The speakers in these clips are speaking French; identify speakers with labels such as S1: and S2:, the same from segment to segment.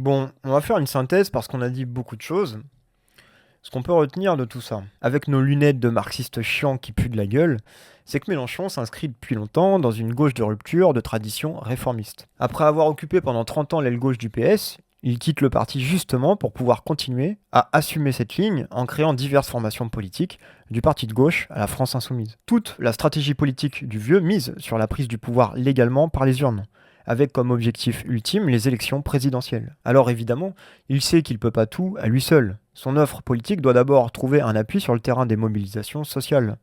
S1: Bon, on va faire une synthèse parce qu'on a dit beaucoup de choses. Ce qu'on peut retenir de tout ça, avec nos lunettes de marxistes chiants qui puent de la gueule, c'est que Mélenchon s'inscrit depuis longtemps dans une gauche de rupture de tradition réformiste. Après avoir occupé pendant 30 ans l'aile gauche du PS, il quitte le parti justement pour pouvoir continuer à assumer cette ligne en créant diverses formations politiques, du parti de gauche à la France insoumise. Toute la stratégie politique du vieux mise sur la prise du pouvoir légalement par les urnes, avec comme objectif ultime les élections présidentielles. Alors évidemment, il sait qu'il ne peut pas tout à lui seul. Son offre politique doit d'abord trouver un appui sur le terrain des mobilisations sociales,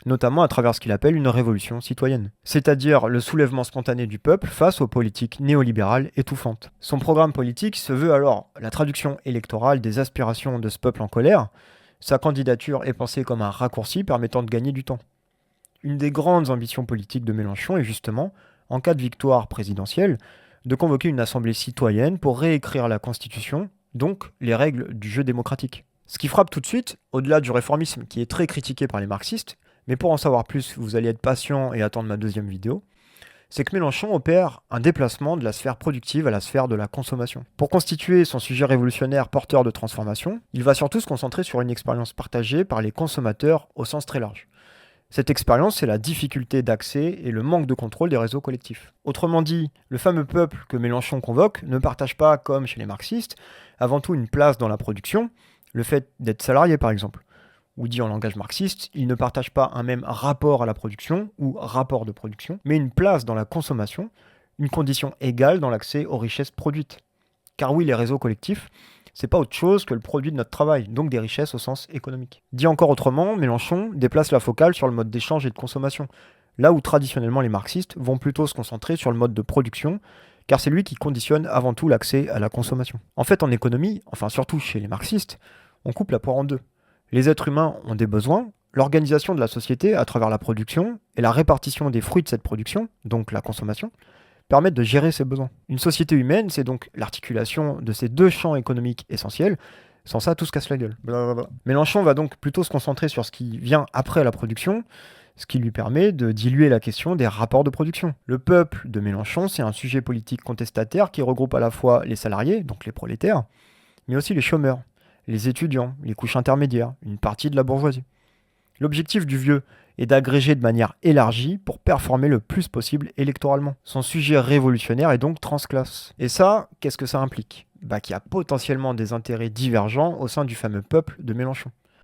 S1: notamment à travers ce qu'il appelle une révolution citoyenne, c'est-à-dire le soulèvement spontané du peuple face aux politiques néolibérales étouffantes. Son programme politique se veut alors la traduction électorale des aspirations de ce peuple en colère. Sa candidature est pensée comme un raccourci permettant de gagner du temps. Une des grandes ambitions politiques de Mélenchon est justement, en cas de victoire présidentielle, de convoquer une assemblée citoyenne pour réécrire la Constitution, donc les règles du jeu démocratique. Ce qui frappe tout de suite, au-delà du réformisme qui est très critiqué par les marxistes, mais pour en savoir plus, vous allez être patient et attendre ma deuxième vidéo, c'est que Mélenchon opère un déplacement de la sphère productive à la sphère de la consommation. Pour constituer son sujet révolutionnaire porteur de transformation, il va surtout se concentrer sur une expérience partagée par les consommateurs au sens très large. Cette expérience, c'est la difficulté d'accès et le manque de contrôle des réseaux collectifs. Autrement dit, le fameux peuple que Mélenchon convoque ne partage pas, comme chez les marxistes, avant tout une place dans la production, le fait d'être salarié par exemple. Ou dit en langage marxiste, il ne partage pas un même rapport à la production ou rapport de production, mais une place dans la consommation, une condition égale dans l'accès aux richesses produites. Car oui, les réseaux collectifs, c'est pas autre chose que le produit de notre travail, donc des richesses au sens économique. Dit encore autrement, Mélenchon déplace la focale sur le mode d'échange et de consommation, là où traditionnellement les marxistes vont plutôt se concentrer sur le mode de production, car c'est lui qui conditionne avant tout l'accès à la consommation. En fait, en économie, enfin surtout chez les marxistes, on coupe la poire en deux. Les êtres humains ont des besoins, l'organisation de la société à travers la production et la répartition des fruits de cette production, donc la consommation, permettent de gérer ces besoins. Une société humaine, c'est donc l'articulation de ces deux champs économiques essentiels. Sans ça, tout se casse la gueule. Blablabla. Mélenchon va donc plutôt se concentrer sur ce qui vient après la production, ce qui lui permet de diluer la question des rapports de production. Le peuple de Mélenchon, c'est un sujet politique contestataire qui regroupe à la fois les salariés, donc les prolétaires, mais aussi les chômeurs, les étudiants, les couches intermédiaires, une partie de la bourgeoisie. L'objectif du vieux est d'agréger de manière élargie pour performer le plus possible électoralement. Son sujet révolutionnaire est donc transclasse. Et ça, qu'est-ce que ça implique ? Qu'il y a potentiellement des intérêts divergents au sein du fameux peuple de Mélenchon.